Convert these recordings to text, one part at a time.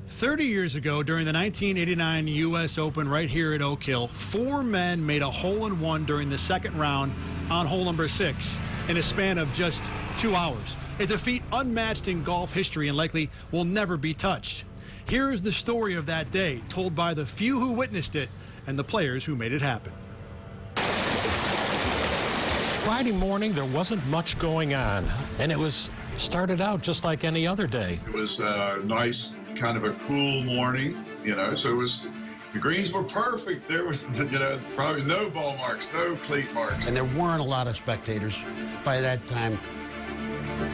30 years ago, during the 1989 U.S. Open right here at Oak Hill, 4 men made a hole-in-one during the second round on hole number 6 in a span of just 2 hours. It's a feat unmatched in golf history and likely will never be touched. Here is the story of that day, told by the few who witnessed it and the players who made it happen. Friday morning, there wasn't much going on, and it started out just like any other day. It was a nice, kind of a cool morning, so the greens were perfect. There was, probably no ball marks, no cleat marks. And there weren't a lot of spectators. By that time,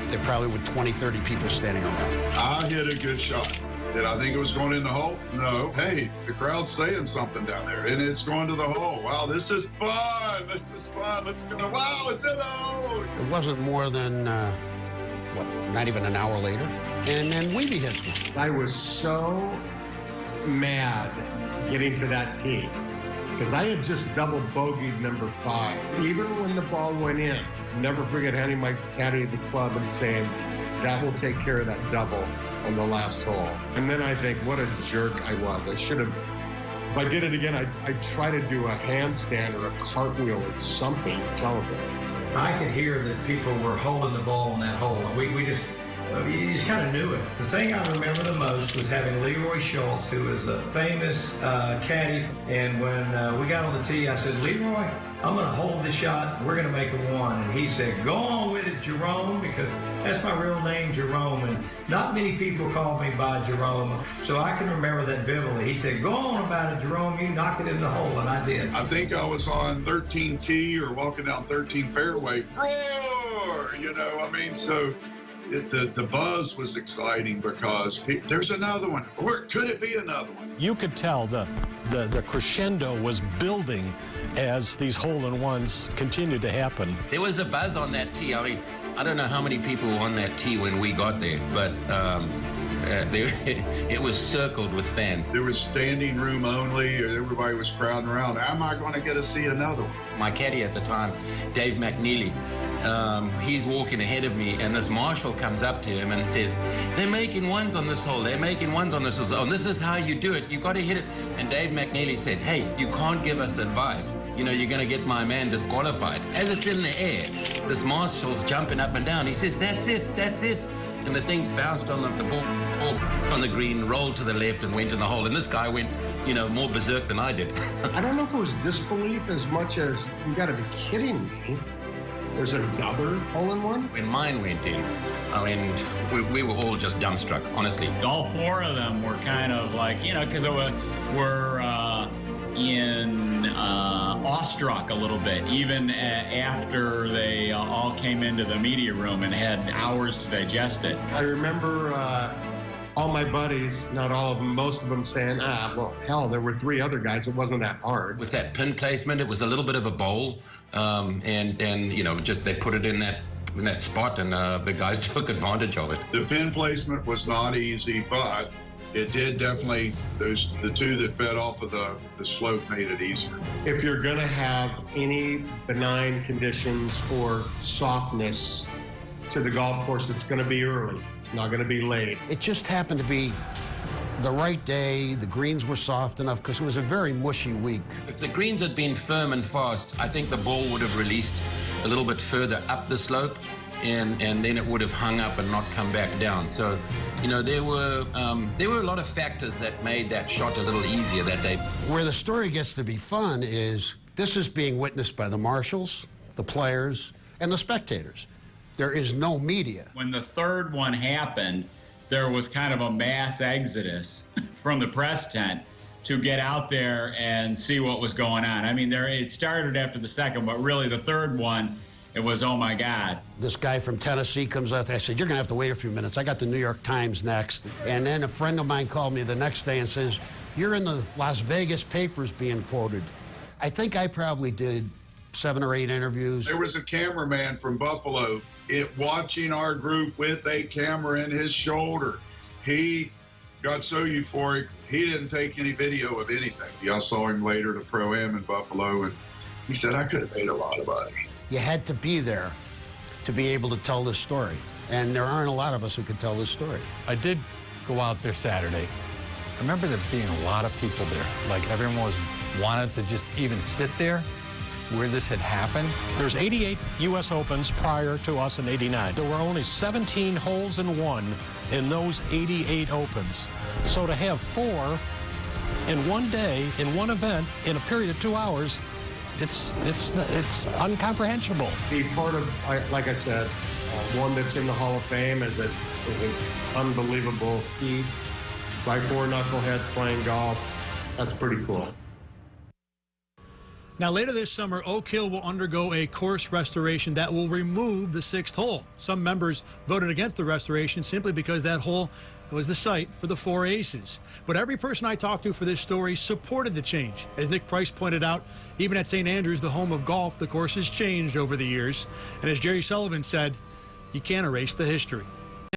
there probably were 20, 30 people standing around. I hit a good shot. Did I think it was going in the hole? No. Hey, the crowd's saying something down there, and it's going to the hole. Wow, this is fun. This is fun. Let's go. Wow, it's in the hole. It wasn't more than, not even an hour later, and then Weeby hits one. I was so mad getting to that tee because I had just double bogeyed number 5. Even when the ball went in, never forget handing my caddy the club and saying, that will take care of that double on the last hole. And then I think, what a jerk I was. I should have, if I did it again, I'd try to do a handstand or a cartwheel or something to celebrate. I could hear that people were holding the ball in that hole. You just kind of knew it. The thing I remember the most was having Leroy Schultz, who is a famous caddy. And when we got on the tee, I said, Leroy, I'm going to hold the shot. We're going to make a 1. And he said, go on with it, Jerome, because that's my real name, Jerome. And not many people called me by Jerome, so I can remember that vividly. He said, go on about it, Jerome. You knock it in the hole, and I did. I think I was on 13 tee or walking down 13 fairway. Roar! So the buzz was exciting because there's another one. Or could it be another one? You could tell the crescendo was building as these hole-in-ones continued to happen. There was a buzz on that tee. I mean, I don't know how many people were on that tee when we got there, but it was circled with fans. There was standing room only. Everybody was crowding around. Am I going to get to see another one? My caddy at the time, Dave McNeely, he's walking ahead of me, and this marshal comes up to him and says, they're making ones on this hole. They're making ones on this hole. And this is how you do it. You got to hit it. And Dave McNeely said, hey, you can't give us advice. You're going to get my man disqualified. As it's in the air, this marshal's jumping up and down. He says, that's it, that's it. And the thing bounced on the ball on the green, rolled to the left, and went in the hole. And this guy went, more berserk than I did. I don't know if it was disbelief as much as, you got to be kidding me. There's another hole-in-one? When mine went in, we were all just dumbstruck, honestly. All 4 of them were kind of like, because we're awestruck a little bit, even after they all came into the media room and had hours to digest it. I remember all my buddies, not all of them, most of them saying, well, hell, there were 3 other guys. It wasn't that hard. With that pin placement, it was a little bit of a bowl, and just they put it in that spot, and the guys took advantage of it. The pin placement was not easy, but it did definitely, the 2 that fed off of the slope made it easier. If you're going to have any benign conditions or softness to the golf course, it's going to be early. It's not going to be late. It just happened to be the right day. The greens were soft enough because it was a very mushy week. If the greens had been firm and fast, I think the ball would have released a little bit further up the slope, and then it would have hung up and not come back down. So, there were a lot of factors that made that shot a little easier that day. Where the story gets to be fun is this is being witnessed by the marshals, the players, and the spectators. There is no media. When the third one happened, there was kind of a mass exodus from the press tent to get out there and see what was going on. I mean, it started after the second, but really the third one, it was, oh my God. This guy from Tennessee comes out there. I said, you're going to have to wait a few minutes. I got the New York Times next. And then a friend of mine called me the next day and says, you're in the Las Vegas papers being quoted. I think I probably did 7 or 8 interviews. There was a cameraman from Buffalo watching our group with a camera in his shoulder. He got so euphoric, he didn't take any video of anything. I saw him later at a Pro-Am in Buffalo, and he said, I could have made a lot of money. You had to be there to be able to tell this story. And there aren't a lot of us who could tell this story. I did go out there Saturday, remember there being a lot of people there. Like everyone wanted to just even sit there where this had happened. There's 88 U.S. Opens prior to us in '89. There were only 17 holes in one in those 88 Opens. So to have 4 in one day, in one event, in a period of 2 hours, it's incomprehensible. Be part of, like I said, one that's in the Hall of Fame is an unbelievable feat. By 4 knuckleheads playing golf, that's pretty cool. Now, later this summer, Oak Hill will undergo a course restoration that will remove the 6th hole. Some members voted against the restoration simply because that hole was the site for the 4 aces. But every person I talked to for this story supported the change. As Nick Price pointed out, even at St. Andrews, the home of golf, the course has changed over the years. And as Jerry Sullivan said, you can't erase the history.